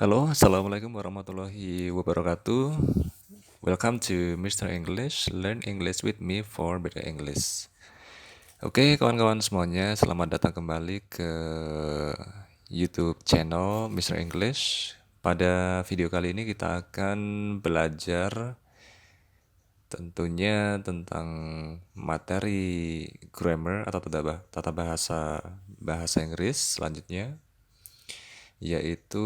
Halo, Assalamualaikum warahmatullahi wabarakatuh. Welcome to Mr. English, Learn English with me for better English. Oke, kawan-kawan semuanya, selamat datang kembali ke YouTube channel Mr. English. Pada video kali ini kita akan belajar tentunya tentang materi grammar atau tata bahasa bahasa Inggris selanjutnya, yaitu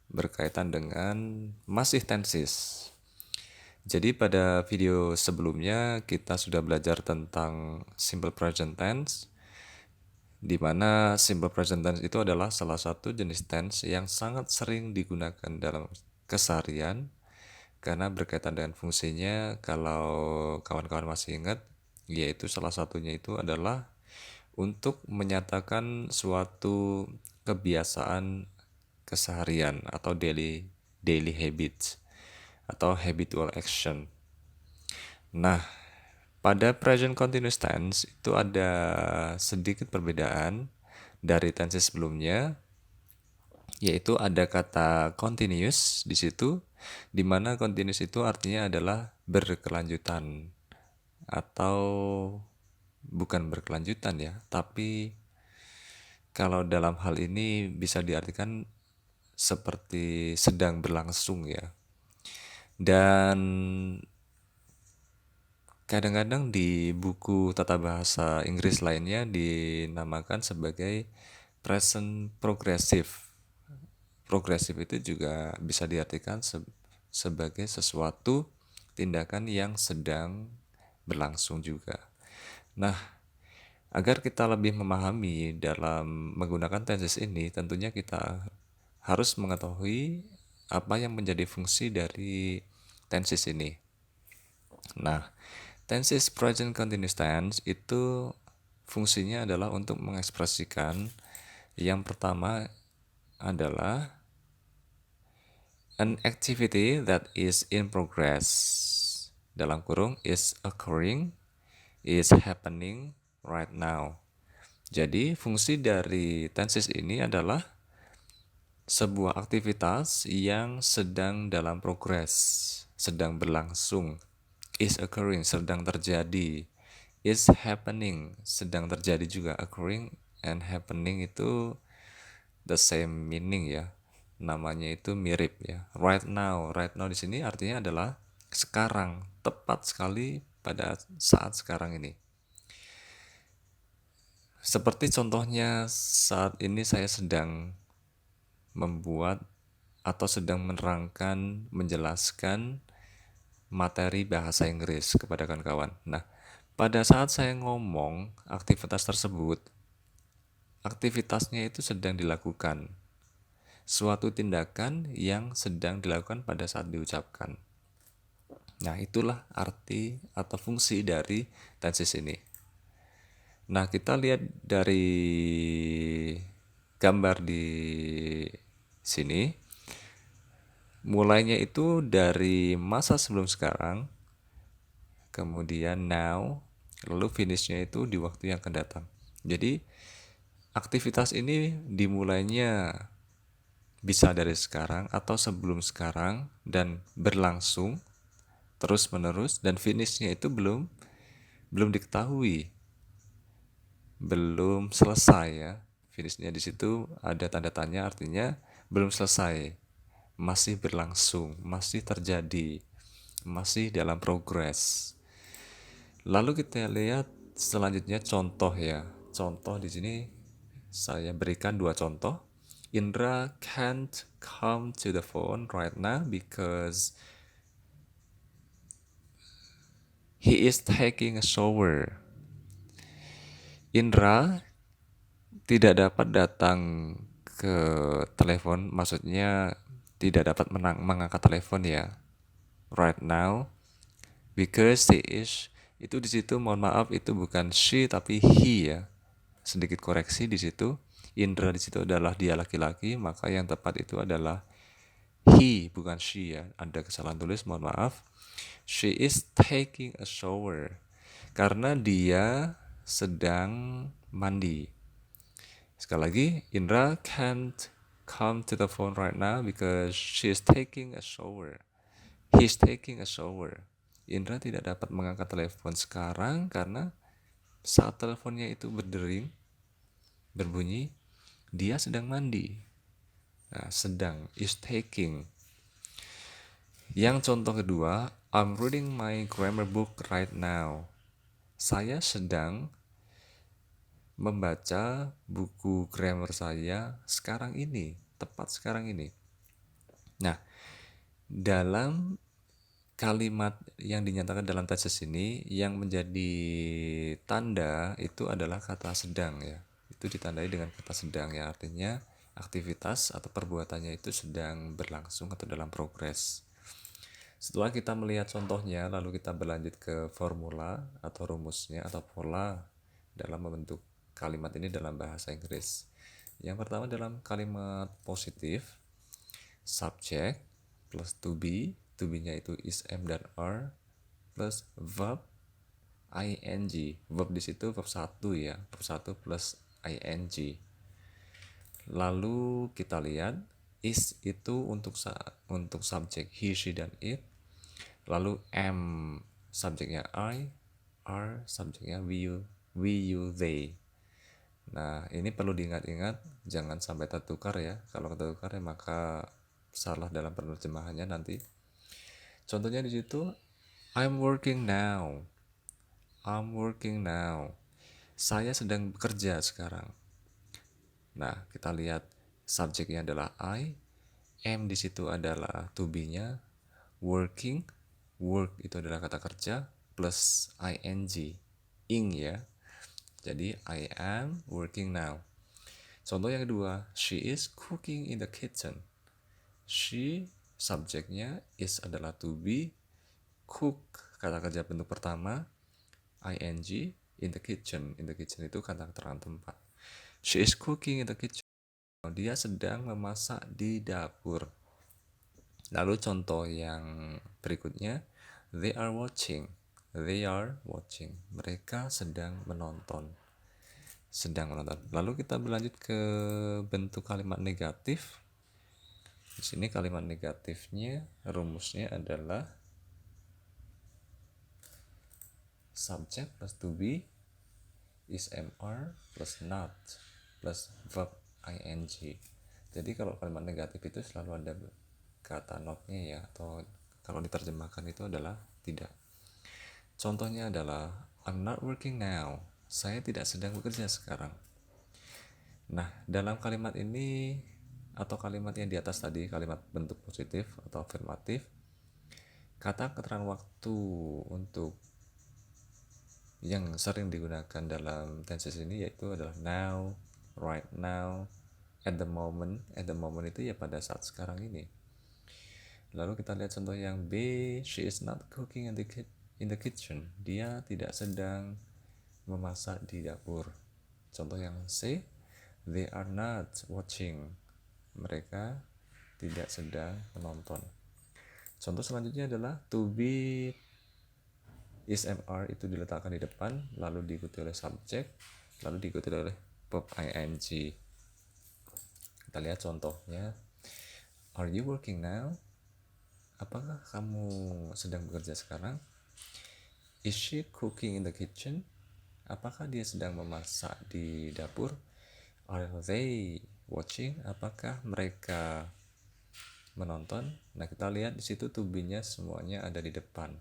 berkaitan dengan masih tenses. Jadi pada video sebelumnya kita sudah belajar tentang simple present tense, di mana simple present tense itu adalah salah satu jenis tense yang sangat sering digunakan dalam keseharian karena berkaitan dengan fungsinya. Kalau kawan-kawan masih ingat, yaitu salah satunya itu adalah untuk menyatakan suatu kebiasaan keseharian atau daily daily habits atau habitual action. Nah, pada present continuous tense itu ada sedikit perbedaan dari tense sebelumnya, yaitu ada kata continuous di situ, di mana continuous itu artinya adalah berkelanjutan atau bukan berkelanjutan ya, tapi kalau dalam hal ini bisa diartikan seperti sedang berlangsung ya. Dan kadang-kadang di buku tata bahasa Inggris lainnya dinamakan sebagai present progressive. Progressive itu juga bisa diartikan sebagai sesuatu tindakan yang sedang berlangsung juga. Nah, agar kita lebih memahami dalam menggunakan tenses ini, tentunya kita harus mengetahui apa yang menjadi fungsi dari tenses ini. Nah, tenses present continuous tense itu fungsinya adalah untuk mengekspresikan yang pertama adalah an activity that is in progress. Dalam kurung is occurring, is happening right now. Jadi, fungsi dari tenses ini adalah sebuah aktivitas yang sedang dalam progres, sedang berlangsung, is occurring, sedang terjadi, is happening, sedang terjadi juga, occurring and happening itu the same meaning ya, namanya itu mirip ya. Right now di sini artinya adalah sekarang, tepat sekali pada saat sekarang ini. Seperti contohnya saat ini saya sedang membuat atau sedang menerangkan, menjelaskan materi bahasa Inggris kepada kawan-kawan. Nah, pada saat saya ngomong aktivitas tersebut, aktivitasnya itu sedang dilakukan. Suatu tindakan yang sedang dilakukan pada saat diucapkan. Nah, itulah arti atau fungsi dari tenses ini. Nah, kita lihat dari gambar di sini. Mulainya itu dari masa sebelum sekarang, kemudian now, lalu finishnya itu di waktu yang akan datang. Jadi, aktivitas ini dimulainya bisa dari sekarang atau sebelum sekarang dan berlangsung terus menerus, dan finishnya itu belum diketahui, belum selesai ya. Finishnya di situ ada tanda tanya, artinya belum selesai, masih berlangsung, masih terjadi, masih dalam progres. Lalu kita lihat selanjutnya contoh ya. Contoh di sini saya berikan dua contoh. Indra can't come to the phone right now because he is taking a shower. Indra tidak dapat datang ke telepon, maksudnya tidak dapat mengangkat telepon ya. Right now because he is, itu di situ mohon maaf itu bukan she tapi he ya. Sedikit koreksi di situ. Indra di situ adalah dia laki-laki, maka yang tepat itu adalah he bukan she ya. Ada kesalahan tulis, mohon maaf. She is taking a shower karena dia sedang mandi. Sekali lagi, Indra can't come to the phone right now because she's taking a shower. He's taking a shower. Indra tidak dapat mengangkat telepon sekarang karena saat teleponnya itu berdering, berbunyi, dia sedang mandi. Nah, sedang is taking. Yang contoh kedua, I'm reading my grammar book right now. Saya sedang membaca buku grammar saya sekarang ini, tepat sekarang ini. Nah, dalam kalimat yang dinyatakan dalam tesis ini yang menjadi tanda itu adalah kata sedang ya. Itu ditandai dengan kata sedang ya, artinya aktivitas atau perbuatannya itu sedang berlangsung atau dalam progres. Setelah kita melihat contohnya, lalu kita berlanjut ke formula atau rumusnya atau pola dalam membentuk kalimat ini dalam bahasa Inggris. Yang pertama dalam kalimat positif, subject plus to be-nya itu is, am, dan are, plus verb, ing. Verb di situ verb 1 ya, verb 1 plus ing. Lalu kita lihat is itu untuk subjek he, she, dan it. Lalu am subjeknya I, are subjeknya we, you, they. Nah, ini perlu diingat-ingat, jangan sampai tertukar ya. Kalau tertukar ya maka salah dalam penerjemahannya nanti. Contohnya di situ, I'm working now. I'm working now. Saya sedang bekerja sekarang. Nah, kita lihat subjeknya adalah I, am di situ adalah to be-nya, working, work itu adalah kata kerja plus ing, ing ya. Jadi I am working now. Contoh yang kedua, she is cooking in the kitchen. She subjeknya is adalah to be, cook kata kerja bentuk pertama, ing in the kitchen. In the kitchen itu kata keterangan tempat. She is cooking in the kitchen. Dia sedang memasak di dapur. Lalu contoh yang berikutnya, they are watching. They are watching. Mereka sedang menonton. Sedang menonton. Lalu kita berlanjut ke bentuk kalimat negatif. Di sini kalimat negatifnya rumusnya adalah subject plus to be is, am, are plus not plus verb ing. Jadi kalau kalimat negatif itu selalu ada kata not-nya ya, atau kalau diterjemahkan itu adalah tidak. Contohnya adalah I'm not working now. Saya tidak sedang bekerja sekarang. Nah, dalam kalimat ini atau kalimat yang di atas tadi, kalimat bentuk positif atau afirmatif, kata keterangan waktu untuk yang sering digunakan dalam tenses ini yaitu adalah now, right now, at the moment. At the moment itu ya pada saat sekarang ini. Lalu kita lihat contoh yang B, she is not cooking in the kitchen. Dia tidak sedang memasak di dapur. Contoh yang C, they are not watching. Mereka tidak sedang menonton. Contoh selanjutnya adalah to be is, am, are itu diletakkan di depan, lalu diikuti oleh subjek, lalu diikuti oleh verb ing. Kita lihat contohnya. Are you working now? Apakah kamu sedang bekerja sekarang? Is she cooking in the kitchen? Apakah dia sedang memasak di dapur? Are they watching? Apakah mereka menonton? Nah, kita lihat di situ to be-nya semuanya ada di depan.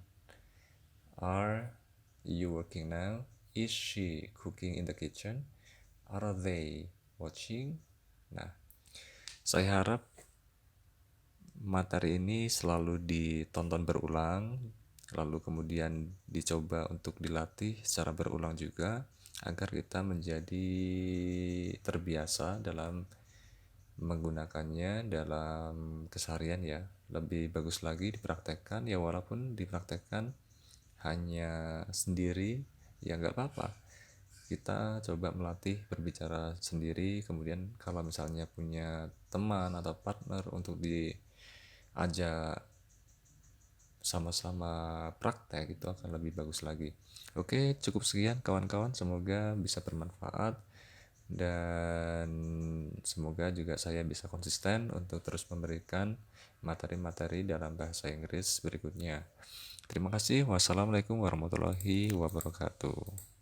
Are you working now? Is she cooking in the kitchen? Are they watching? Nah, saya harap materi ini selalu ditonton berulang, lalu kemudian dicoba untuk dilatih secara berulang juga, agar kita menjadi terbiasa dalam menggunakannya dalam keseharian ya. Lebih bagus lagi dipraktekkan ya, walaupun dipraktekkan hanya sendiri ya nggak apa-apa. Kita coba melatih berbicara sendiri, kemudian kalau misalnya punya teman atau partner untuk diajak sama-sama praktek, itu akan lebih bagus lagi. Oke, cukup sekian kawan-kawan, semoga bisa bermanfaat dan semoga juga saya bisa konsisten untuk terus memberikan materi-materi dalam bahasa Inggris berikutnya. Terima kasih. Wassalamualaikum warahmatullahi wabarakatuh.